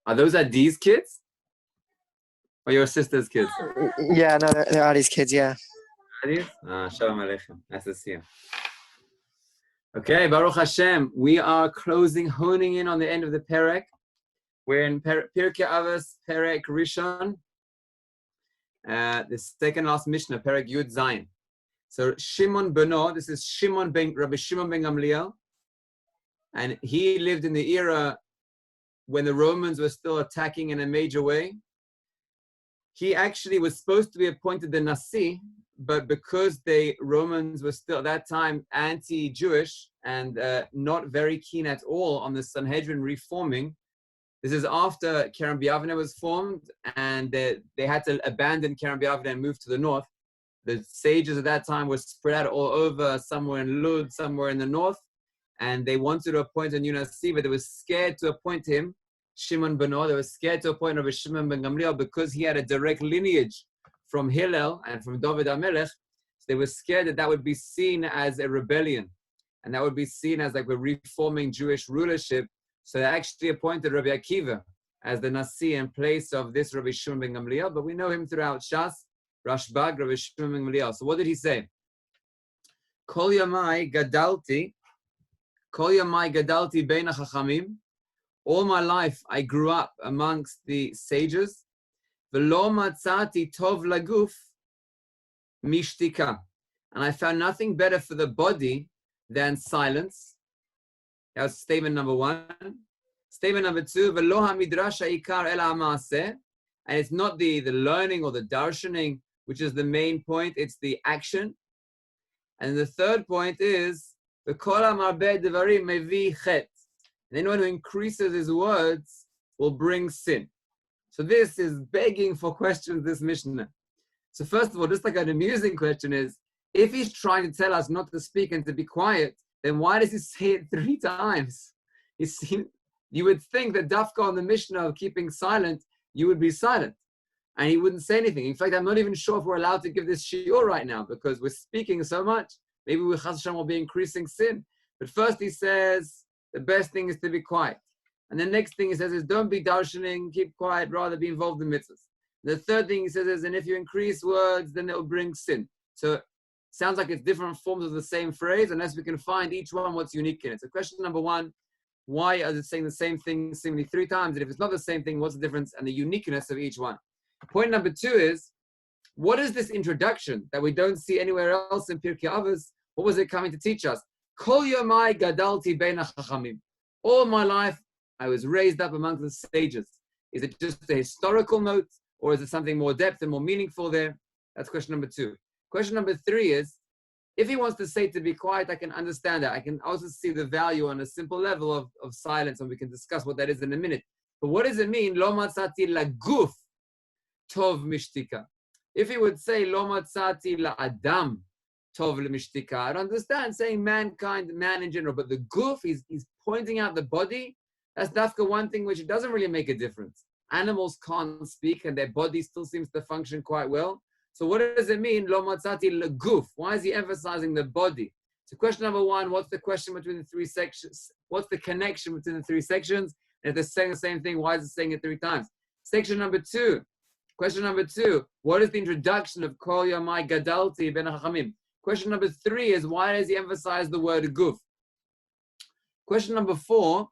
Are those Adi's kids? Or your sister's kids? Yeah, no, they're Adi's kids, yeah. Adi's? Shalom Aleichem. Nice to see you. Okay, Baruch Hashem. We are honing in on the end of the Perek. We're in Pirkei Avos, Perek Rishon, the second last Mishnah, Perek Yud Zayin. So Shimon Beno, this is Rabbi Shimon ben Gamliel, and he lived in the era when the Romans were still attacking in a major way. He actually was supposed to be appointed the Nasi, but because the Romans were still at that time anti-Jewish and not very keen at all on the Sanhedrin reforming, this is after Kerem B'Yavneh was formed, and they had to abandon Kerem B'Yavneh and move to the north. The sages at that time were spread out all over, somewhere in Lud, somewhere in the north, and they wanted to appoint a new Nasi, but they were scared to appoint him, Shimon Beno. They were scared to appoint Rabbi Shimon ben Gamliel because he had a direct lineage from Hillel and from David HaMelech. So they were scared that that would be seen as a rebellion, and that would be seen as like we're reforming Jewish rulership. So they actually appointed Rabbi Akiva as the Nasi in place of this Rabbi Shimon ben Gamliel, but we know him throughout Shas, Rashbag, Rabbi Shimon ben Gamliel. So what did he say? Kol yamai gadalti bein hachachamim. All my life I grew up amongst the sages. V'lo matzati tov laguf mishtika. And I found nothing better for the body than silence. That was statement number one. Statement number two, v'lo hamidrash ha'ikar ela ha'maaseh. And it's not the learning or the darshaning, which is the main point, it's the action. And the third point is, v'kol ha'marbeh devarim mevi chet. And anyone who increases his words will bring sin. So this is begging for questions, this Mishnah. So first of all, just like an amusing question is, if he's trying to tell us not to speak and to be quiet, then why does he say it 3 times? You would think that Dafka on the Mishnah of keeping silent, you would be silent. And he wouldn't say anything. In fact, I'm not even sure if we're allowed to give this shiur right now because we're speaking so much. Maybe we Chas Hashem will be increasing sin. But first he says, the best thing is to be quiet. And the next thing he says is, don't be darshaning, keep quiet, rather be involved in mitzvahs. The third thing he says is, and if you increase words, then it will bring sin. So sounds like it's different forms of the same phrase, unless we can find each one what's unique in it. So question number one, why are they saying the same thing seemingly 3 times? And if it's not the same thing, what's the difference and the uniqueness of each one? Point number 2 is, what is this introduction that we don't see anywhere else in Pirkei Avos? What was it coming to teach us? Kol yomai gadalti bein hachachamim. All my life, I was raised up among the sages. Is it just a historical note, or is it something more depth and more meaningful there? That's question number 2. Question number 3 is, if he wants to say to be quiet, I can understand that. I can also see the value on a simple level of silence, and we can discuss what that is in a minute. But what does it mean? Lo matzati laguf tov mishtika. If he would say lo matzati la adam tov lemishtika, I'd understand saying mankind, man in general. But the guf, he's pointing out the body. That's dafka one thing which doesn't really make a difference. Animals can't speak, and their body still seems to function quite well. So what does it mean, lo matzati leguf? Why is he emphasizing the body? So question number 1, what's the question between the 3 sections? What's the connection between the 3 sections? And if they're saying the same thing, why is it saying it 3 times? Section number 2, question number 2, what is the introduction of kol yamai gadalti ben hachamim? Question number 3 is, why does he emphasize the word guf? Question number 4,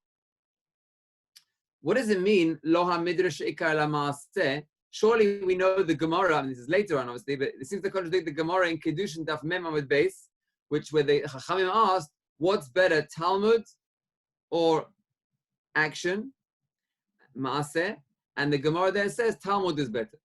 what does it mean, lo ha-midrash ikar la-maaseh? Surely we know the Gemara, and this is later on obviously, but it seems to contradict the Gemara in Kedushin Daf Mem Amud Beis, where the Chachamim asked, what's better, Talmud or action, Maaseh? And the Gemara there says Talmud is better.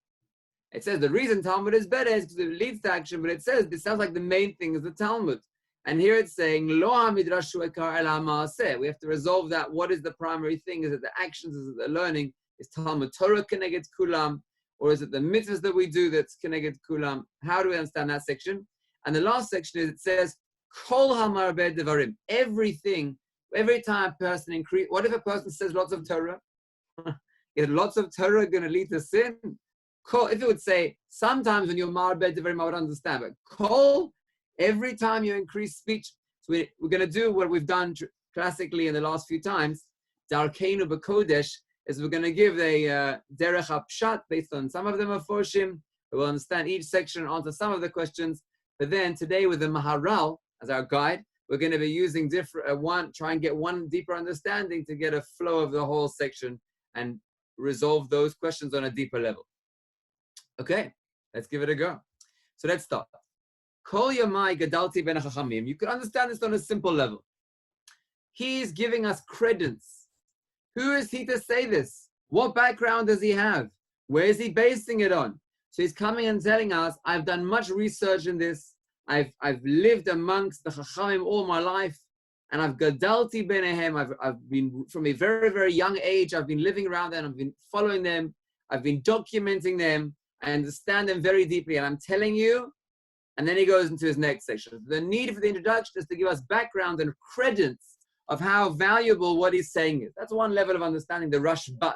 It says the reason Talmud is better is because it leads to action, but it says, this sounds like the main thing is the Talmud. And here it's saying, Lo ha-midrashu ikar ela maaseh. We have to resolve that. What is the primary thing? Is it the actions? Is it the learning? Is Talmud Torah keneged kulam? Or is it the mitzvahs that we do that's keneged kulam? How do we understand that section? And the last section is, it says, Kol ha-marbeh devarim. Everything, every time a person increase, what if a person says lots of Torah? Is lots of Torah going to lead to sin? If it would say, sometimes when you're marbeh devarim, I would understand. But kol, every time you increase speech, so we're going to do what we've done classically in the last few times, Darkeinu b'kodesh, is we're going to give a derech pshat based on some of the maforshim. We'll understand each section, answer some of the questions. But then today with the Maharal as our guide, we're going to be using try and get one deeper understanding to get a flow of the whole section and resolve those questions on a deeper level. Okay, let's give it a go. So let's start. Kol yamai gadalti ben chachamim. You can understand this on a simple level. He's giving us credence. Who is he to say this? What background does he have? Where is he basing it on? So he's coming and telling us, I've done much research in this. I've lived amongst the Chachamim all my life, and I've gadalti benehem. I've been from a very, very young age. I've been living around them. I've been following them. I've been documenting them. I understand them very deeply, and I'm telling you. And then he goes into his next section. The need for the introduction is to give us background and credence of how valuable what he's saying is. That's one level of understanding. The Rashbat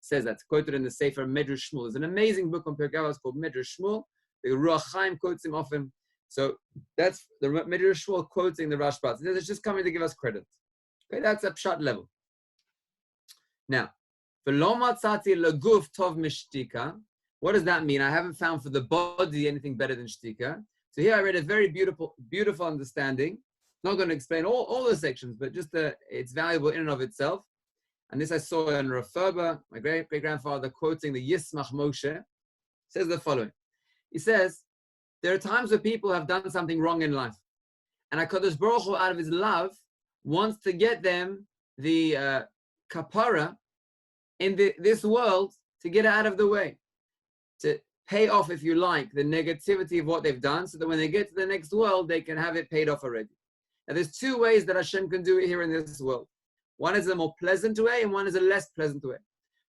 says that's quoted in the Sefer Medrash Shmuel. There's an amazing book on Pirkei Avos called Medrash Shmuel. The Ruach Chaim quotes him often. So that's the Medrash Shmuel quoting the Rashbat. It's just coming to give us credit. Okay, that's a pshat level. Now, v'lo matzati leguf tov mishtika. What does that mean? I haven't found for the body anything better than shtika. So here I read a very beautiful understanding. Not going to explain all the sections, but just it's valuable in and of itself. And this I saw in Rav Ferber, my great-grandfather, quoting the Yismach Moshe, says the following. He says, there are times where people have done something wrong in life. And HaKadosh Baruch Hu, out of his love, wants to get them the kapara in this world to get out of the way. To pay off, if you like, the negativity of what they've done, so that when they get to the next world, they can have it paid off already. Now, there's two ways that Hashem can do it here in this world. One is a more pleasant way, and one is a less pleasant way.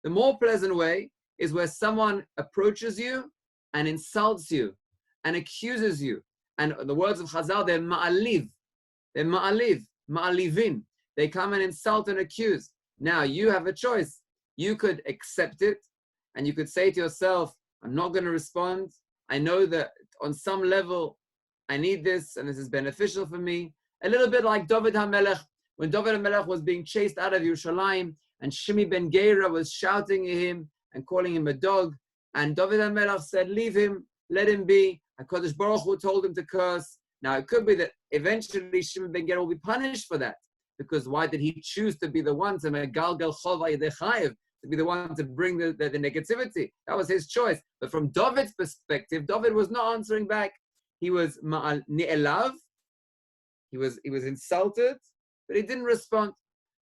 The more pleasant way is where someone approaches you and insults you and accuses you. And the words of Chazal, they're ma'aliv. They're ma'aliv, ma'alivin. They come and insult and accuse. Now, you have a choice. You could accept it, and you could say to yourself, I'm not going to respond. I know that on some level, I need this, and this is beneficial for me. A little bit like David HaMelech. When David HaMelech was being chased out of Yerushalayim, and Shimi ben Geira was shouting at him and calling him a dog, and David HaMelech said, leave him, let him be. HaKadosh Baruch Hu told him to curse. Now, it could be that eventually Shimi ben Geira will be punished for that, because why did he choose to be the one to megalgal chova yedechayev, to be the one to bring the negativity? That was his choice. But from David's perspective, David was not answering back. He was ni'elav. He was insulted, but he didn't respond.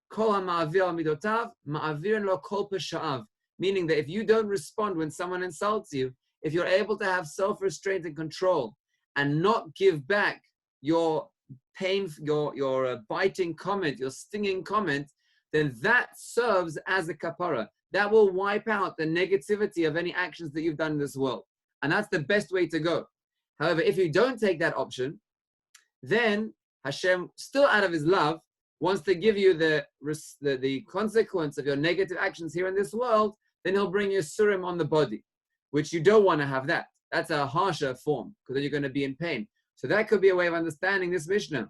Kol ha'ma'avir midotav, ma'avirin lo kol pesha'av. Meaning that if you don't respond when someone insults you, if you're able to have self-restraint and control and not give back your pain, your biting comment, your stinging comment, then that serves as a kapara. That will wipe out the negativity of any actions that you've done in this world. And that's the best way to go. However, if you don't take that option, then Hashem, still out of his love, wants to give you the consequence of your negative actions here in this world. Then he'll bring you surim on the body, which you don't want to have that. That's a harsher form, because then you're going to be in pain. So that could be a way of understanding this Mishnah.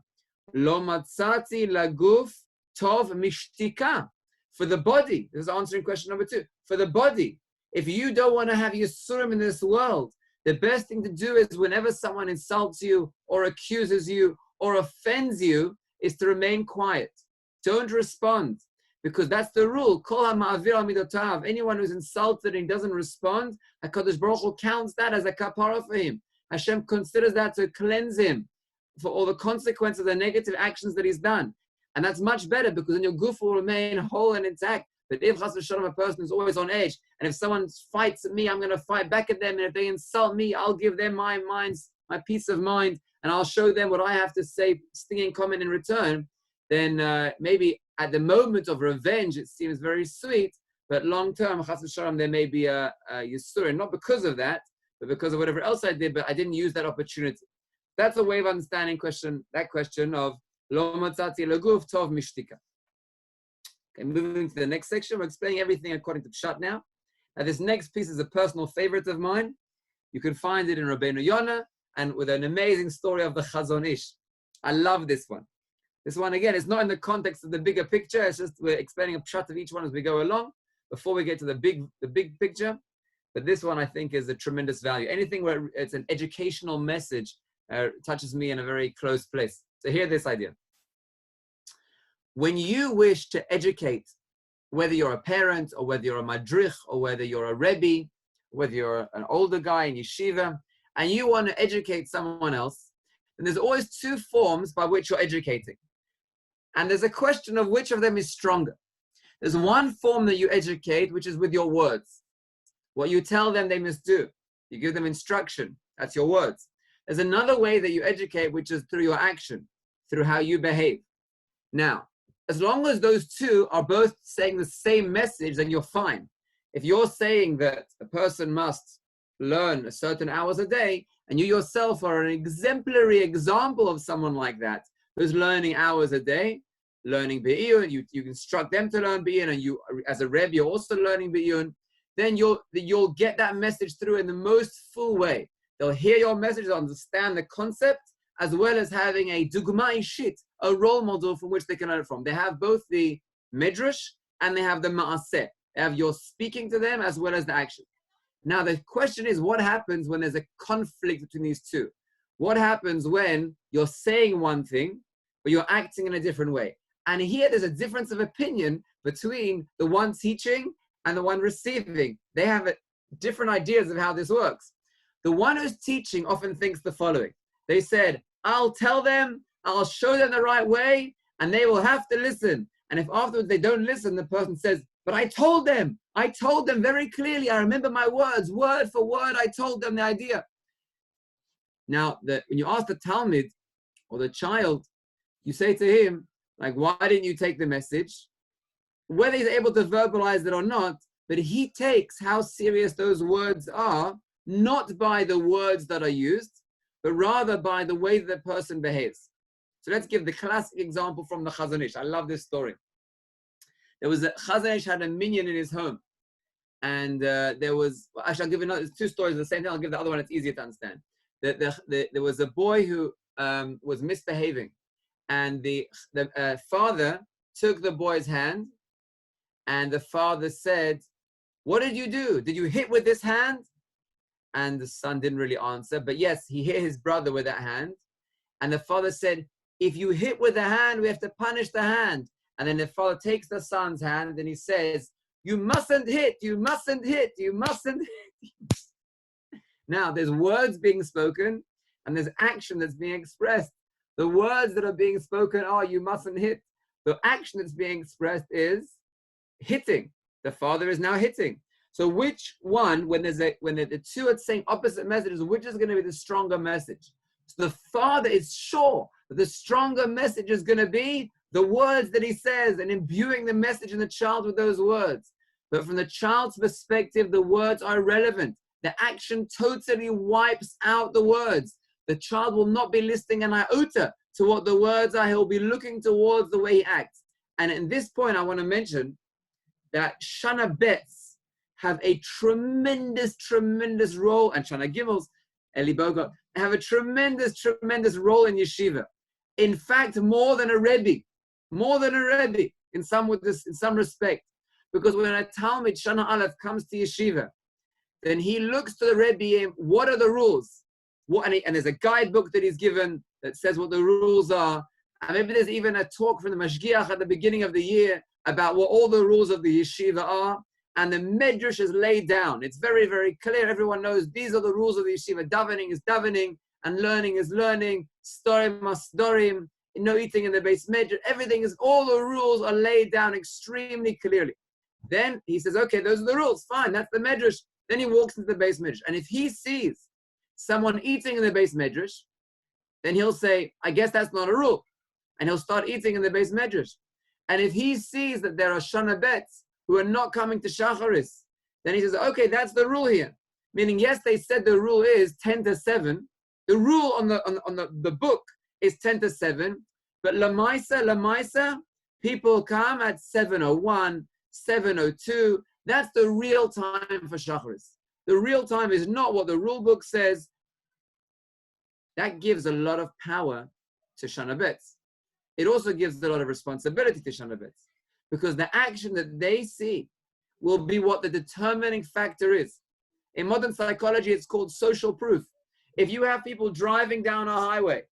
Lo matzati laguf tov mishtika. For the body, this is answering question number 2. For the body, if you don't want to have yisurim in this world, the best thing to do is whenever someone insults you or accuses you or offends you, is to remain quiet. Don't respond, because that's the rule. Kol ha'ma'avir midotav. Anyone who's insulted and doesn't respond, HaKadosh Baruch Hu counts that as a kapara for him. Hashem considers that to cleanse him for all the consequences of the negative actions that he's done. And that's much better, because then your guf will remain whole and intact. But if chas v'shalom, a person is always on edge, and if someone fights at me, I'm going to fight back at them, and if they insult me, I'll give them my peace of mind, and I'll show them what I have to say, stinging comment in return, then maybe at the moment of revenge, it seems very sweet, but long term, chas v'shalom, there may be a yisurin, not because of that, but because of whatever else I did, but I didn't use that opportunity. That's a way of understanding that question of lo matzati leguf tov mishtika. Okay, moving to the next section, we're explaining everything according to Pshat now. Now, this next piece is a personal favorite of mine. You can find it in Rabbeinu Yonah, and with an amazing story of the Chazon Ish. I love this one. This one, again, it's not in the context of the bigger picture. It's just we're explaining a Pshat of each one as we go along. before we get to the big picture. But this one, I think, is a tremendous value. Anything where it's an educational message touches me in a very close place. So hear this idea. When you wish to educate, whether you're a parent or whether you're a madrich or whether you're a rebbe, whether you're an older guy in yeshiva, and you want to educate someone else, then there's always two forms by which you're educating. And there's a question of which of them is stronger. There's one form that you educate, which is with your words. What you tell them they must do. You give them instruction. That's your words. There's another way that you educate, which is through your action, through how you behave. Now, as long as those two are both saying the same message, then you're fine. If you're saying that a person must learn a certain hours a day, and you yourself are an exemplary example of someone like that, who's learning hours a day, learning Be'iyun, you instruct them to learn Be'iyun, and you, as a Rebbe, you're also learning Be'iyun, then you'll get that message through in the most full way. They'll hear your message, they'll understand the concept, as well as having a dugma ishit, a role model from which they can learn from. They have both the midrash and they have the ma'aseh. They have your speaking to them as well as the action. Now the question is, what happens when there's a conflict between these two? What happens when you're saying one thing, but you're acting in a different way? And here there's a difference of opinion between the one teaching and the one receiving. They have different ideas of how this works. The one who's teaching often thinks the following. They said, I'll tell them, I'll show them the right way, and they will have to listen. And if afterwards they don't listen, the person says, but I told them very clearly, I remember my words, word for word, I told them the idea. Now, when you ask the Talmud or the child, you say to him, like, why didn't you take the message? Whether he's able to verbalize it or not, but he takes how serious those words are, not by the words that are used, but rather by the way the person behaves. So let's give the classic example from the Chazon Ish. I love this story. There was Chazon Ish had a minyan in his home. And there was, actually I'll give you another, two stories of the same thing. I'll give the other one, it's easier to understand. There was a boy who was misbehaving. And the father took the boy's hand, and the father said, what did you do? Did you hit with this hand? And the son didn't really answer, but yes, he hit his brother with that hand. And the father said, if you hit with the hand, we have to punish the hand. And then the father takes the son's hand and he says, you mustn't hit, you mustn't hit, you mustn't hit. Now, there's words being spoken and there's action that's being expressed. The words that are being spoken are, you mustn't hit. The action that's being expressed is hitting. The father is now hitting. So which one, when the two are saying opposite messages, which is going to be the stronger message? So the father is sure that the stronger message is going to be the words that he says and imbuing the message in the child with those words. But from the child's perspective, the words are irrelevant. The action totally wipes out the words. The child will not be listening an iota to what the words are. He'll be looking towards the way he acts. And at this point, I want to mention that Shana Bets have a tremendous role, and Shana Gimels, Eli Boga, have a tremendous role in yeshiva. In fact, more than a Rebbe, in some respect. Because when a Talmud Shana Aleph comes to yeshiva, then he looks to the Rebbe, what are the rules? And there's a guidebook that he's given that says what the rules are. And maybe there's even a talk from the Mashgiach at the beginning of the year about what all the rules of the yeshiva are. And the medrash is laid down. It's very, very clear. Everyone knows these are the rules of the yeshiva. Davening is davening, and learning is learning. Storim is storim. No eating in the base medrash. Everything is, all the rules are laid down extremely clearly. Then he says, okay, those are the rules. Fine, that's the medrash. Then he walks into the base medrash. And if he sees someone eating in the base medrash, then he'll say, I guess that's not a rule. And he'll start eating in the base medrash. And if he sees that there are shana bets who are not coming to shacharis, then he says, okay, that's the rule here. Meaning, yes, they said the rule is 10 to 7. The rule on the book is 10 to 7. But lamaisa, people come at 7:01, 7:02. That's the real time for shacharis. The real time is not what the rule book says. That gives a lot of power to Shana Betz. It also gives a lot of responsibility to Shana Betz, because the action that they see will be what the determining factor is. In modern psychology, it's called social proof. If you have people driving down a highway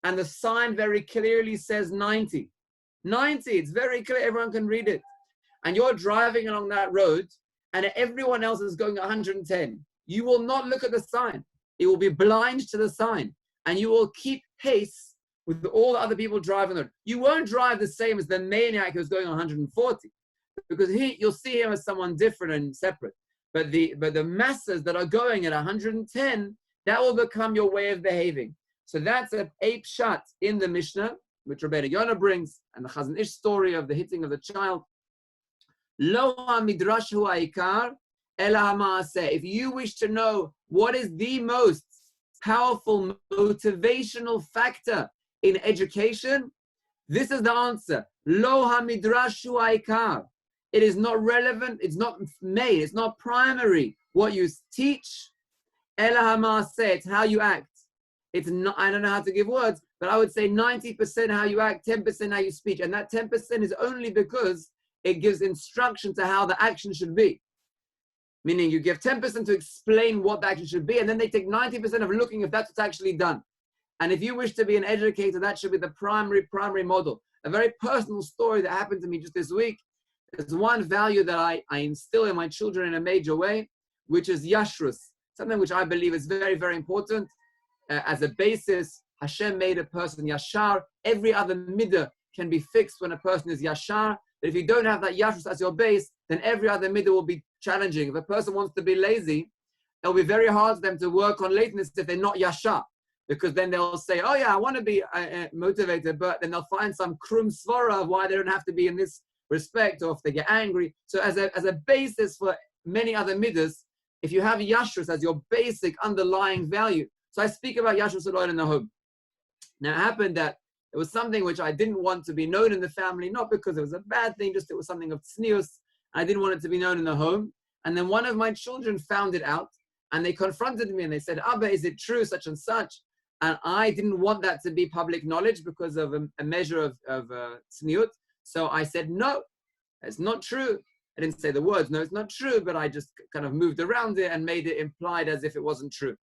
and the sign very clearly says 90, it's very clear, everyone can read it. And you're driving along that road and everyone else is going 110. You will not look at the sign. It will be blind to the sign. And you will keep pace with all the other people driving the road. You won't drive the same as the maniac who's going 140. Because you'll see him as someone different and separate. But the masses that are going at 110, that will become your way of behaving. So that's an ape shot in the Mishnah, which Rabbeinu Yonah brings, and the Chazon Ish story of the hitting of the child. Lo ha-midrash hu ha'ikar, ela ha-ma'aseh. If you wish to know what is the most powerful motivational factor in education, this is the answer. Lo ha-midrash hu ha'ikar. It is not relevant, it's not made, it's not primary what you teach. Ela ha-ma'aseh, it's how you act. It's not, I don't know how to give words, but I would say 90% how you act, 10% how you speak. And that 10% is only because it gives instruction to how the action should be. Meaning you give 10% to explain what the action should be, and then they take 90% of looking if that's what's actually done. And if you wish to be an educator, that should be the primary model. A very personal story that happened to me just this week. There's one value that I instill in my children in a major way, which is yashrus, something which I believe is very, very important. As a basis, Hashem made a person yashar. Every other midah can be fixed when a person is yashar. But if you don't have that yashrus as your base, then every other midah will be challenging. If a person wants to be lazy, it'll be very hard for them to work on laziness if they're not yashar. Because then they'll say, oh yeah, I want to be motivated, but then they'll find some krum svara of why they don't have to be in this respect, or if they get angry. So as a basis for many other midas, if you have yashrus as your basic underlying value. So I speak about yashrus a lot in the home. Now it happened that it was something which I didn't want to be known in the family, not because it was a bad thing, just it was something of tznius. I didn't want it to be known in the home. And then one of my children found it out, and they confronted me and they said, Abba, is it true, such and such? And I didn't want that to be public knowledge because of a measure of tzniut. So I said, no, it's not true. I didn't say the words, no, it's not true, but I just kind of moved around it and made it implied as if it wasn't true.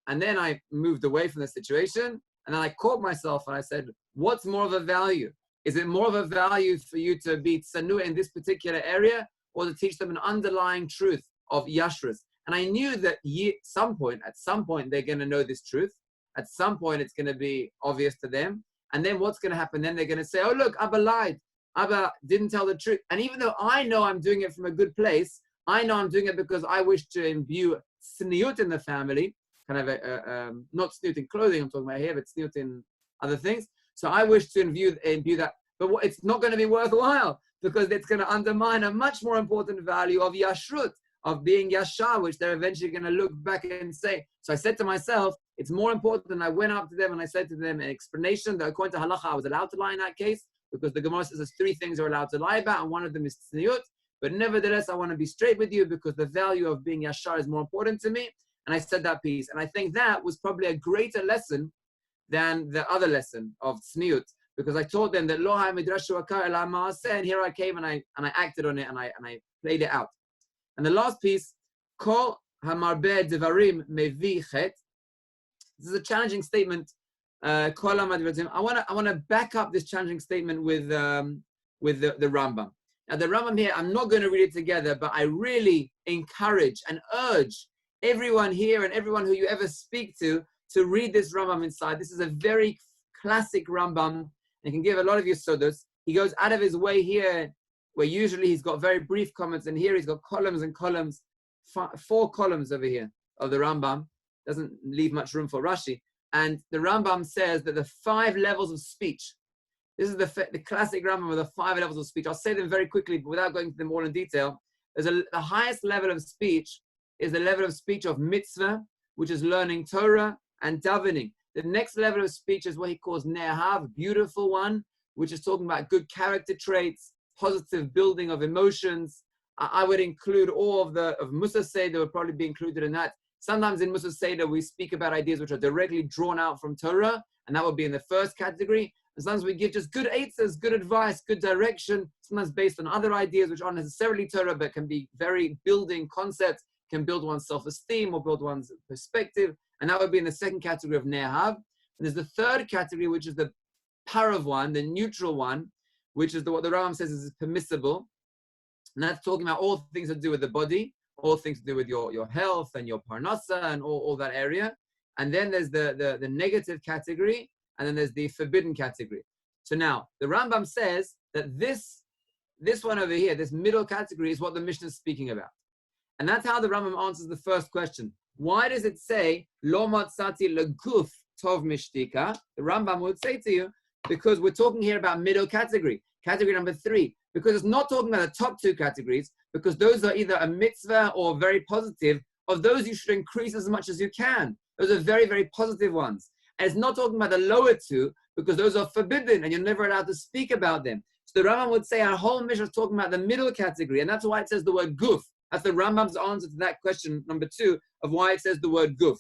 And then I moved away from the situation, and then I caught myself and I said, what's more of a value? Is it more of a value for you to be tzanu in this particular area, or to teach them an underlying truth of yashrus? And I knew that at some point, they're going to know this truth. At some point, it's going to be obvious to them. And then what's going to happen? Then they're going to say, oh, look, Abba lied. Abba didn't tell the truth. And even though I know I'm doing it from a good place, I know I'm doing it because I wish to imbue tzniut in the family, kind of not tzniut in clothing I'm talking about here, but tzniut in other things. So I wish to imbue that. But it's not going to be worthwhile because it's going to undermine a much more important value of yashrut, of being yashar, which they're eventually going to look back and say. So I said to myself, it's more important. And I went up to them and I said to them an explanation that according to halacha, I was allowed to lie in that case, because the Gemara says there's 3 things you're allowed to lie about, and one of them is tzniut. But nevertheless, I want to be straight with you because the value of being yashar is more important to me. And I said that piece. And I think that was probably a greater lesson than the other lesson of tzniut, because I taught them that lo ha-midrashu akar ela ma'aseh, and here I came and I acted on it and I played it out. And the last piece, kol hamarbeh devarim mevi chet. This is a challenging statement. I want to back up this challenging statement with the Rambam. Now the Rambam here, I'm not going to read it together, but I really encourage and urge everyone here and everyone who you ever speak to read this Rambam inside. This is a very classic Rambam, and can give a lot of yesodot. He goes out of his way here, where usually he's got very brief comments, and here he's got columns and columns, 4 columns over here of the Rambam. Doesn't leave much room for Rashi. And the Rambam says that the 5 levels of speech, this is the classic Rambam of the 5 levels of speech. I'll say them very quickly, but without going into them all in detail. The highest level of speech is the level of speech of mitzvah, which is learning Torah and davening. The next level of speech is what he calls ne'ahav, beautiful one, which is talking about good character traits, positive building of emotions. I would include all of Musa Seder would probably be included in that. Sometimes in Musa Seder, we speak about ideas which are directly drawn out from Torah, and that would be in the first category. And sometimes we give just good eitzes, good advice, good direction, sometimes based on other ideas which aren't necessarily Torah, but can be very building concepts, can build one's self-esteem or build one's perspective. And that would be in the second category of ne'ahav. And there's the third category, which is the parav one, the neutral one, which is what the Rambam says is permissible. And that's talking about all things to do with the body, all things to do with your health and your parnasa and all that area. And then there's the negative category, and then there's the forbidden category. So now, the Rambam says that this one over here, this middle category, is what the Mishnah is speaking about. And that's how the Rambam answers the first question. Why does it say, Lo matzati leguf tov mishtika? The Rambam would say to you, because we're talking here about middle category, category number 3. Because it's not talking about the top 2 categories, because those are either a mitzvah or very positive. Of those, you should increase as much as you can. Those are very, very positive ones. And it's not talking about the lower 2, because those are forbidden and you're never allowed to speak about them. So the Rambam would say our whole Mishnah is talking about the middle category, and that's why it says the word guf. That's the Rambam's answer to that question, number 2, of why it says the word guf.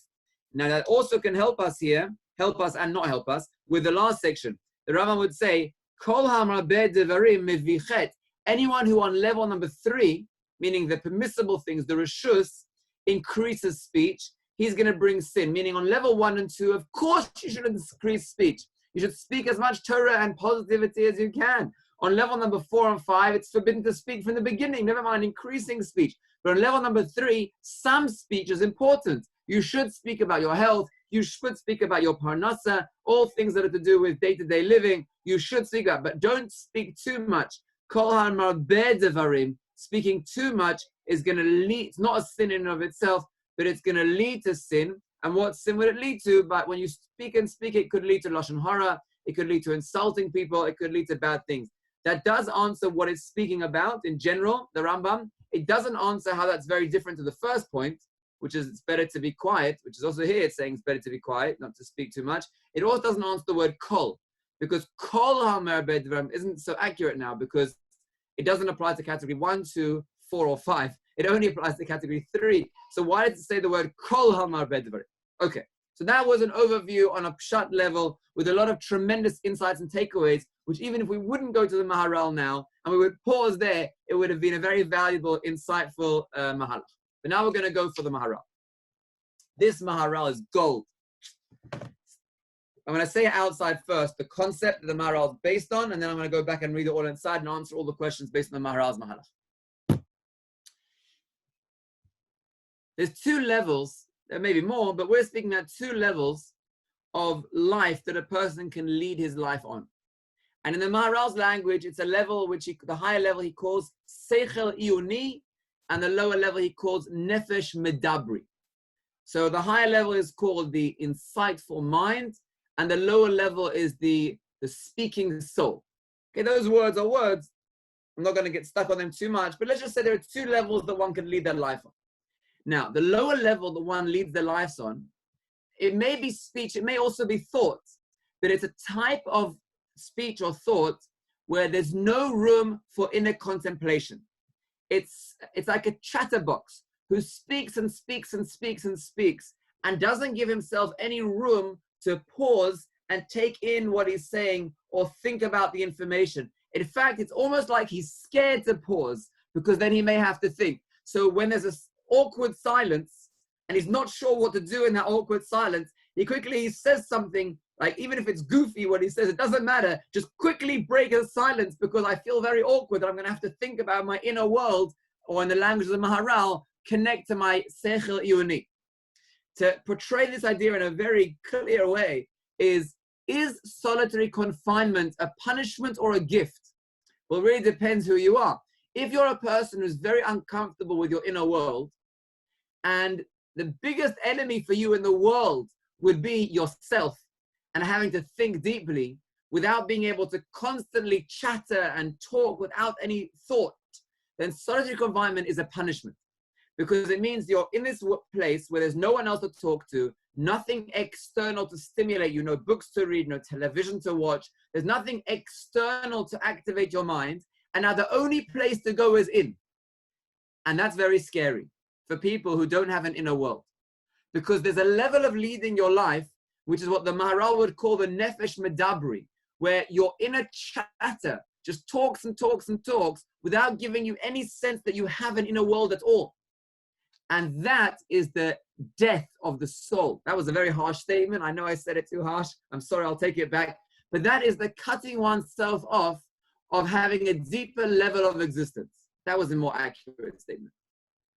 Now that also can help us here, help us and not help us, with the last section. The Rambam would say, Kol hamrabeh devarim mevichet. Anyone who on level number 3, meaning the permissible things, the reshus, increases speech, he's going to bring sin. Meaning on level 1 and 2, of course you should increase speech. You should speak as much Torah and positivity as you can. On level number 4 and 5, it's forbidden to speak from the beginning, never mind increasing speech. But on level number 3, some speech is important. You should speak about your health. You should speak about your parnasa, all things that are to do with day-to-day living. You should speak about, but don't speak too much. Kol ha'marbeh devarim, speaking too much is going to lead, it's not a sin in and of itself, but it's going to lead to sin. And what sin would it lead to? But when you speak and speak, it could lead to lashon hara, it could lead to insulting people, it could lead to bad things. That does answer what it's speaking about in general, the Rambam. It doesn't answer how that's very different to the first point, which is it's better to be quiet, which is also here it's saying it's better to be quiet, not to speak too much. It also doesn't answer the word kol, because kol ha'marbeh devarim isn't so accurate now, because it doesn't apply to category 1, 2, 4, or 5. It only applies to category 3. So why did it say the word kol ha'marbeh devarim? Okay, so that was an overview on a pshat level with a lot of tremendous insights and takeaways, which even if we wouldn't go to the Maharal now, and we would pause there, it would have been a very valuable, insightful Mahalach. But now we're going to go for the Maharal. This Maharal is gold. I'm going to say it outside first, the concept that the Maharal is based on, and then I'm going to go back and read it all inside and answer all the questions based on the Maharal's Mahalach. There's 2 levels, there may be more, but we're speaking about 2 levels of life that a person can lead his life on. And in the Maharal's language, it's a level which the higher level he calls Seichel Iyuni, and the lower level he calls Nefesh Medabri. So the higher level is called the insightful mind, and the lower level is the speaking soul. Okay, those words are words. I'm not going to get stuck on them too much, but let's just say there are 2 levels that one can lead their life on. Now, the lower level that one leads their lives on, it may be speech, it may also be thought, but it's a type of speech or thought where there's no room for inner contemplation. It's like a chatterbox who speaks and speaks and speaks and speaks and doesn't give himself any room to pause and take in what he's saying or think about the information. In fact, it's almost like he's scared to pause because then he may have to think. So when there's an awkward silence and he's not sure what to do in that awkward silence, he says something, like even if it's goofy what he says, it doesn't matter. Just quickly break the silence because I feel very awkward that I'm going to have to think about my inner world, or in the language of the Maharal, connect to my Seichel Iyuni. To portray this idea in a very clear way is solitary confinement a punishment or a gift? Well, it really depends who you are. If you're a person who's very uncomfortable with your inner world, and the biggest enemy for you in the world would be yourself, and having to think deeply without being able to constantly chatter and talk without any thought, then solitary confinement is a punishment. Because it means you're in this place where there's no one else to talk to, nothing external to stimulate you, no books to read, no television to watch. There's nothing external to activate your mind. And now the only place to go is in. And that's very scary for people who don't have an inner world. Because there's a level of leading your life, which is what the Maharal would call the Nefesh Medabri, where your inner chatter just talks and talks and talks without giving you any sense that you have an inner world at all. And that is the death of the soul. That was a very harsh statement. I know I said it too harsh. I'm sorry, I'll take it back. But that is the cutting oneself off of having a deeper level of existence. That was a more accurate statement.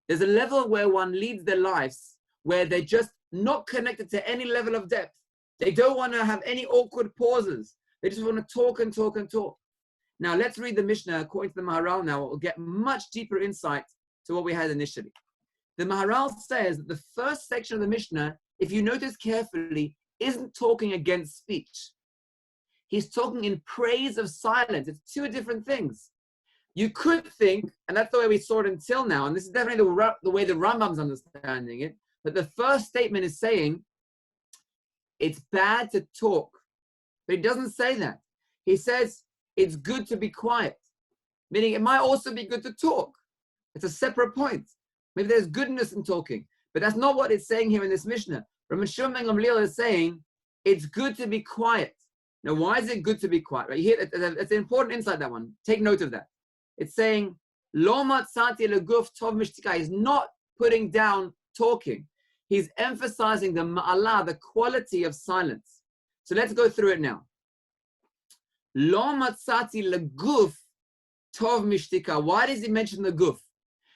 There's a level where one leads their lives where they're just not connected to any level of depth. They don't want to have any awkward pauses. They just want to talk and talk and talk. Now let's read the Mishnah according to the Maharal now. We'll get much deeper insight to what we had initially. The Maharal says that the first section of the Mishnah, if you notice carefully, isn't talking against speech. He's talking in praise of silence. It's two different things. You could think, and that's the way we saw it until now, and this is definitely the way the Rambam's understanding it, that the first statement is saying it's bad to talk. But he doesn't say that. He says it's good to be quiet, meaning it might also be good to talk. It's a separate point. Maybe there's goodness in talking, but that's not what it's saying here in this Mishnah. Rav Mishum ben Gamliel is saying it's good to be quiet. Now, why is it good to be quiet? Right here, it's an important insight, that one. Take note of that. It's saying lo matzati leguf tov mishtika. He's not putting down talking. He's emphasizing the ma'ala, the quality of silence. So let's go through it now. Lo matzati leguf tov mishtika. Why does he mention the guf?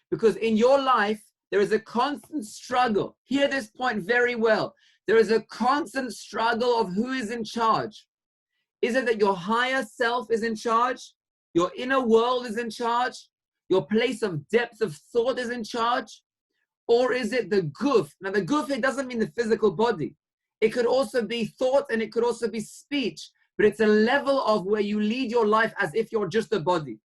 Because in your life, there is a constant struggle. Hear this point very well. There is a constant struggle of who is in charge. Is it that your higher self is in charge? Your inner world is in charge? Your place of depth of thought is in charge? Or is it the guf? Now the guf, it doesn't mean the physical body. It could also be thought and it could also be speech. But it's a level of where you lead your life as if you're just a body.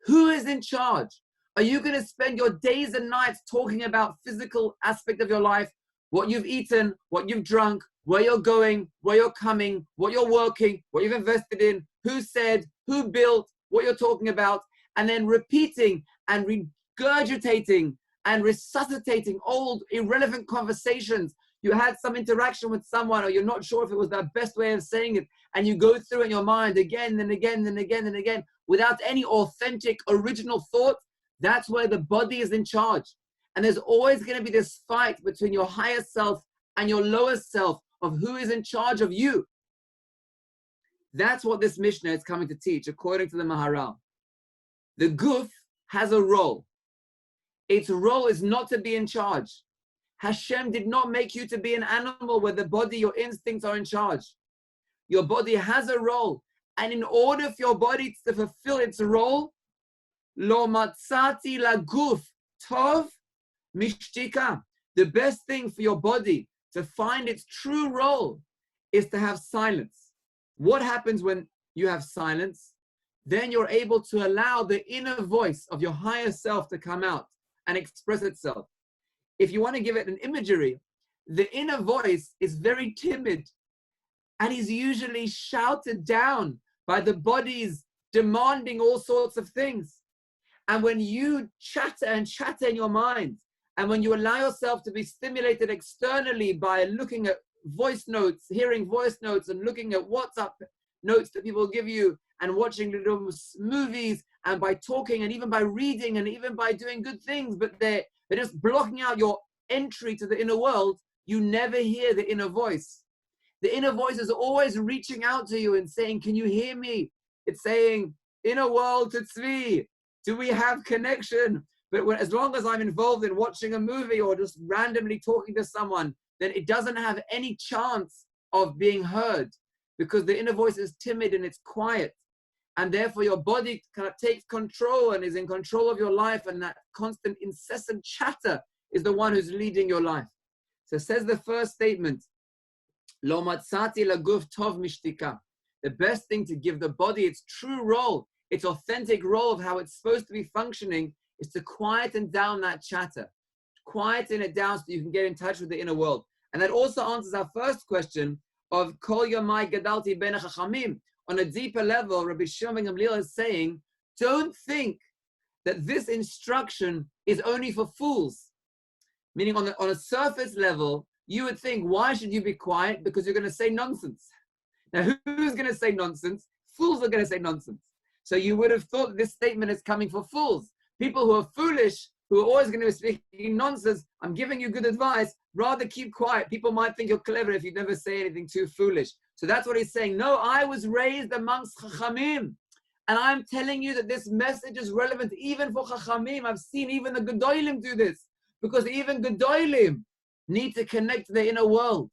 Who is in charge? Are you going to spend your days and nights talking about physical aspect of your life? What you've eaten, what you've drunk, where you're going, where you're coming, what you're working, what you've invested in, who said, who built, what you're talking about, and then repeating and regurgitating and resuscitating old irrelevant conversations. You had some interaction with someone, or you're not sure if it was the best way of saying it, and you go through in your mind again and again and again and again without any authentic, original thought. That's where the body is in charge. And there's always going to be this fight between your higher self and your lower self of who is in charge of you. That's what this Mishnah is coming to teach, according to the Maharal. The guf has a role. Its role is not to be in charge. Hashem did not make you to be an animal where the body, your instincts are in charge. Your body has a role. And in order for your body to fulfill its role, lo matzati laguf tov mishtika. The best thing for your body to find its true role is to have silence. What happens when you have silence? Then you're able to allow the inner voice of your higher self to come out and express itself. If you want to give it an imagery, the inner voice is very timid and is usually shouted down by the body's demanding all sorts of things. And when you chatter and chatter in your mind, and when you allow yourself to be stimulated externally by looking at voice notes, hearing voice notes, and looking at WhatsApp notes that people give you, and watching little movies, and by talking, and even by reading, and even by doing good things, but they're just blocking out your entry to the inner world, you never hear the inner voice. The inner voice is always reaching out to you and saying, can you hear me? It's saying, inner world to tzvi. Do we have connection? But as long as I'm involved in watching a movie or just randomly talking to someone, then it doesn't have any chance of being heard because the inner voice is timid and it's quiet. And therefore your body kind of takes control and is in control of your life, and that constant incessant chatter is the one who's leading your life. So says the first statement, Lo matzati laguf tov mishtika. The best thing to give the body its true role, its authentic role of how it's supposed to be functioning, is to quieten down that chatter. Quieten it down so you can get in touch with the inner world. And that also answers our first question of Kol Yomai Gadalti Ben Chachamim. On a deeper level, Rabbi Shimon ben Gamliel is saying, don't think that this instruction is only for fools. Meaning on a surface level, you would think, why should you be quiet? Because you're going to say nonsense. Now, who's going to say nonsense? Fools are going to say nonsense. So you would have thought this statement is coming for fools. People who are foolish, who are always going to be speaking nonsense. I'm giving you good advice. Rather keep quiet. People might think you're clever if you never say anything too foolish. So that's what he's saying. No, I was raised amongst Chachamim. And I'm telling you that this message is relevant even for Chachamim. I've seen even the Gedolim do this. Because even Gedolim need to connect to the inner world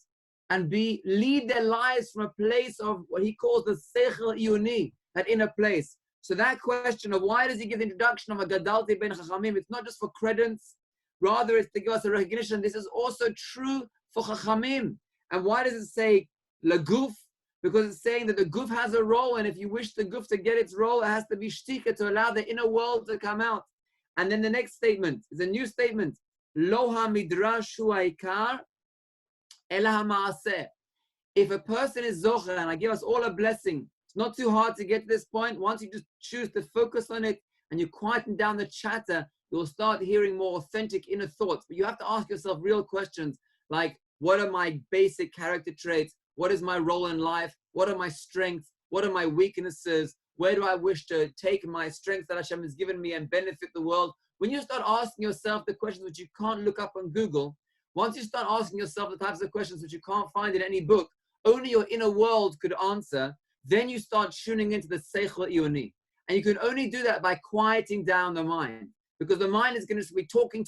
and lead their lives from a place of what he calls the Seichel Iyuni, that inner place. So that question of why does he give the introduction of a Gadalti Ben Chachamim, it's not just for credence, rather it's to give us a recognition. This is also true for Chachamim. And why does it say Laguf? Because it's saying that the Guf has a role, and if you wish the Guf to get its role, it has to be shtika to allow the inner world to come out. And then the next statement is a new statement. Lo ha-midrash hu ha'ikar, ela ha-ma'aseh. If a person is zocher, and I give us all a blessing, it's not too hard to get to this point. Once you just choose to focus on it and you quieten down the chatter, you'll start hearing more authentic inner thoughts. But you have to ask yourself real questions like, what are my basic character traits? What is my role in life? What are my strengths? What are my weaknesses? Where do I wish to take my strengths that Hashem has given me and benefit the world? When you start asking yourself the questions which you can't look up on Google, once you start asking yourself the types of questions which you can't find in any book, only your inner world could answer, then you start tuning into the Seichel Iyuni. And you can only do that by quieting down the mind. Because the mind is going to be talking,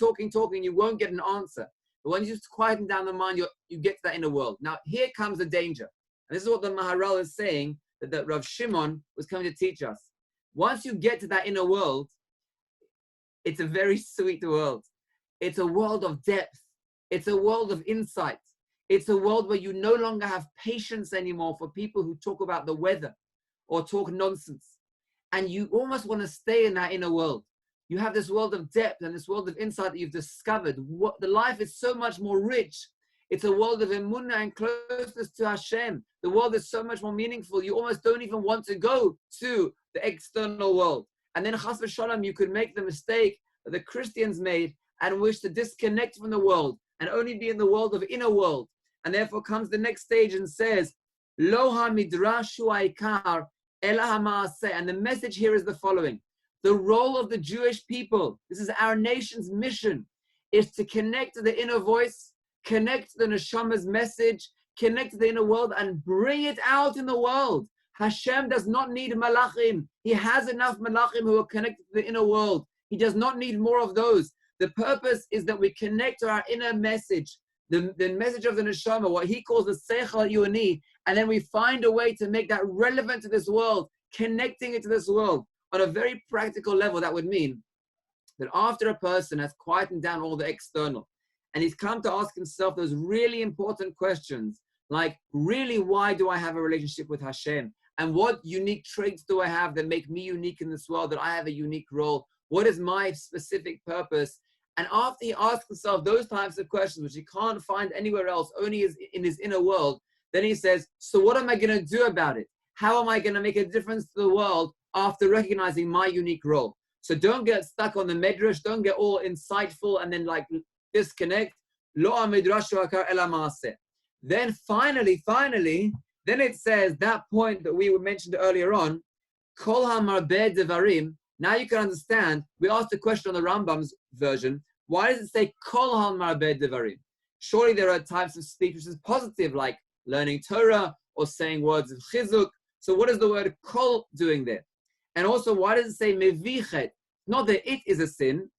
you won't get an answer. But when you just quieten down the mind, you get to that inner world. Now, here comes the danger. And this is what the Maharal is saying, that Rav Shimon was coming to teach us. Once you get to that inner world, it's a very sweet world. It's a world of depth. It's a world of insight. It's a world where you no longer have patience anymore for people who talk about the weather or talk nonsense. And you almost want to stay in that inner world. You have this world of depth and this world of insight that you've discovered. The life is so much more rich. It's a world of emunah and closeness to Hashem. The world is so much more meaningful. You almost don't even want to go to the external world. And then chas v'shalom, you could make the mistake that the Christians made and wish to disconnect from the world and only be in the world of inner world. And therefore comes the next stage and says, Lo ha-midrash hu ha'ikar, ela ha-ma'aseh. And the message here is the following. The role of the Jewish people, this is our nation's mission, is to connect to the inner voice, connect to the neshama's message, connect to the inner world, and bring it out in the world. Hashem does not need malachim. He has enough malachim who are connected to the inner world. He does not need more of those. The purpose is that we connect to our inner message, the message of the neshama, what he calls the seichel iyuni, and then we find a way to make that relevant to this world, connecting it to this world. On a very practical level, that would mean that after a person has quietened down all the external, and he's come to ask himself those really important questions, like, really, why do I have a relationship with Hashem? And what unique traits do I have that make me unique in this world, that I have a unique role? What is my specific purpose? And after he asks himself those types of questions, which he can't find anywhere else, only in his inner world, then he says, so what am I going to do about it? How am I going to make a difference to the world after recognizing my unique role? So don't get stuck on the medrash, don't get all insightful and then like disconnect. Lo ha-midrash hu ha'ikar ela ma'aseh. Then finally, then it says that point that we mentioned earlier on, Kol ha-marbeh devarim. Now you can understand, we asked a question on the Rambam's version, why does it say Kol ha-marbeh devarim? Surely there are types of speech which is positive, like learning Torah or saying words of chizuk. So what is the word kol doing there? And also, why does it say mevichet? Not that it is a sin,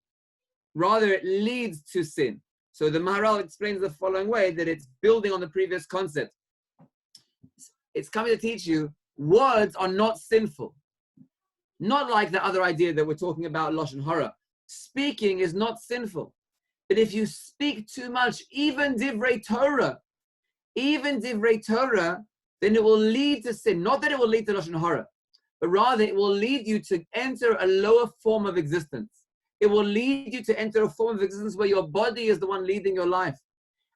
rather it leads to sin. So the Maharal explains the following way, that it's building on the previous concept. It's coming to teach you, words are not sinful. Not like the other idea that we're talking about, Lashon Hara. Speaking is not sinful. But if you speak too much, even divrei Torah, then it will lead to sin. Not that it will lead to Lashon Hara, but rather it will lead you to enter a lower form of existence. It will lead you to enter a form of existence where your body is the one leading your life.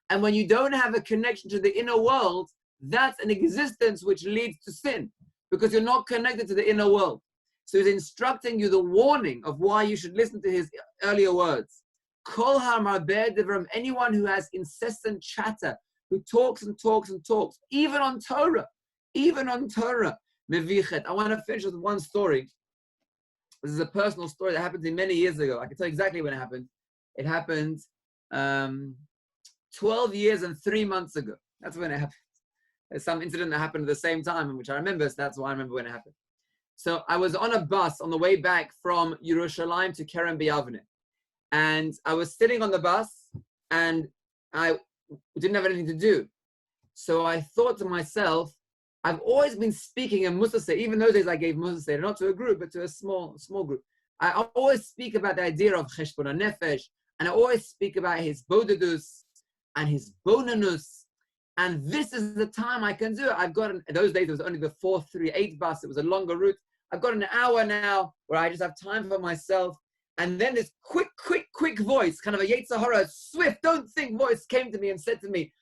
And when you don't have a connection to the inner world, that's an existence which leads to sin, because you're not connected to the inner world. So he's instructing you the warning of why you should listen to his earlier words. Kol ha-marbeh devarim, anyone who has incessant chatter, who talks and talks and talks, even on Torah, even on Torah. Mevichet. I want to finish with one story. This is a personal story that happened to me many years ago. I can tell you exactly when it happened. It happened 12 years and 3 months ago. That's when it happened. There's some incident that happened at the same time, which I remember, so that's why I remember when it happened. So I was on a bus on the way back from Yerushalayim to Kerem B'Yavne. And I was sitting on the bus, and I didn't have anything to do. So I thought to myself, I've always been speaking in Musa Seder, even those days I gave Musa Seder, not to a group, but to a small group. I always speak about the idea of Cheshbon HaNefesh, and I always speak about his Bodedus and his Bonanus. And this is the time I can do it. I've got, in those days, it was only the 438 bus. It was a longer route. I've got an hour now where I just have time for myself. And then this quick voice, kind of a Yetzer Hara, swift, don't think voice came to me and said to me,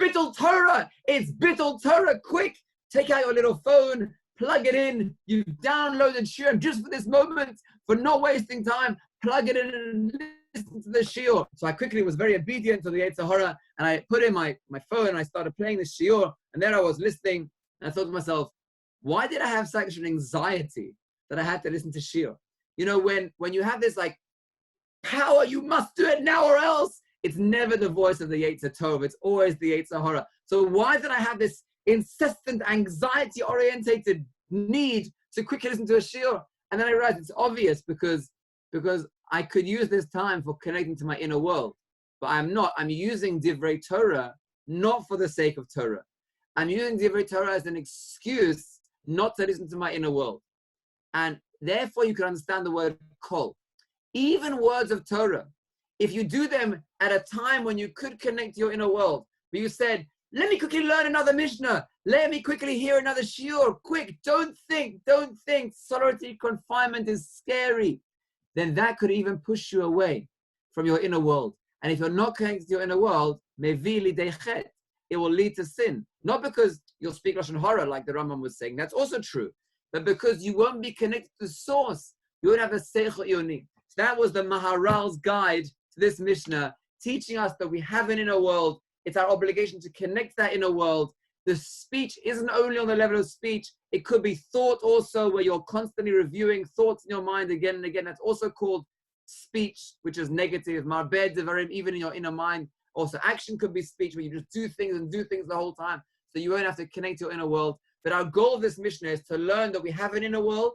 Bittul Torah, it's Bittul Torah, quick, take out your little phone, plug it in, you downloaded Shiur just for this moment, for not wasting time, plug it in and listen to the Shiur. So I quickly was very obedient to the Yetzer Hara, and I put in my phone and I started playing the Shiur, and there I was listening, and I thought to myself, why did I have such an anxiety that I had to listen to Shiur? You know, when you have this like power, you must do it now or else, it's never the voice of the Yetzer Tov, it's always the Yetzer Hara. So why did I have this incessant, anxiety-orientated need to quickly listen to a Shiur? And then I realized it's obvious because I could use this time for connecting to my inner world. But I'm not. I'm using Divrei Torah not for the sake of Torah. I'm using Divrei Torah as an excuse not to listen to my inner world. And therefore you can understand the word kol. Even words of Torah, if you do them at a time when you could connect to your inner world, but you said, let me quickly learn another Mishnah, let me quickly hear another Shiur, quick, don't think, solitary confinement is scary, then that could even push you away from your inner world. And if you're not connected to your inner world, mevi lidei chet, it will lead to sin. Not because you'll speak Lashon Hara like the Rambam was saying, that's also true, but because you won't be connected to the source, you won't have a seichel yoni. So that was the Maharal's guide to this Mishnah, teaching us that we have an inner world. It's our obligation to connect to that inner world. The speech isn't only on the level of speech, it could be thought also, where you're constantly reviewing thoughts in your mind again and again. That's also called speech, which is negative. Marbeh devarim, even in your inner mind. Also, action could be speech, where you just do things the whole time, so you won't have to connect to your inner world. But our goal of this Mishnah is to learn that we have an inner world.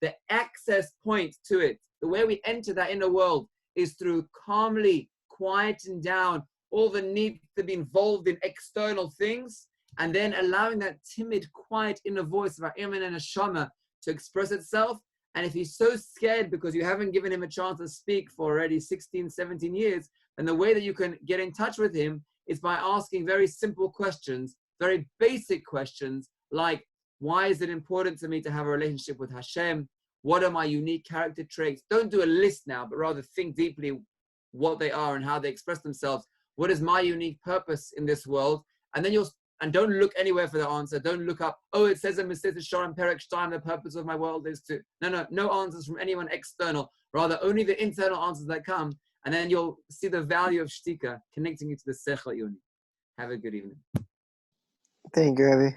The access point to it, the way we enter that inner world, is through calmly quieting down all the need to be involved in external things, and then allowing that timid, quiet inner voice of our Iman and Neshama to express itself. And if he's so scared because you haven't given him a chance to speak for already 16, 17 years, then the way that you can get in touch with him is by asking very simple questions, very basic questions, like, why is it important to me to have a relationship with Hashem? What are my unique character traits? Don't do a list now, but rather think deeply what they are and how they express themselves. What is my unique purpose in this world? And then don't look anywhere for the answer. Don't look up, it says in Mesivta Shalom Perek Shtaim, the purpose of my world is to... No answers from anyone external. Rather, only the internal answers that come. And then you'll see the value of shtika, connecting you to the Sechel Yoni. Have a good evening. Thank you, Rabbi.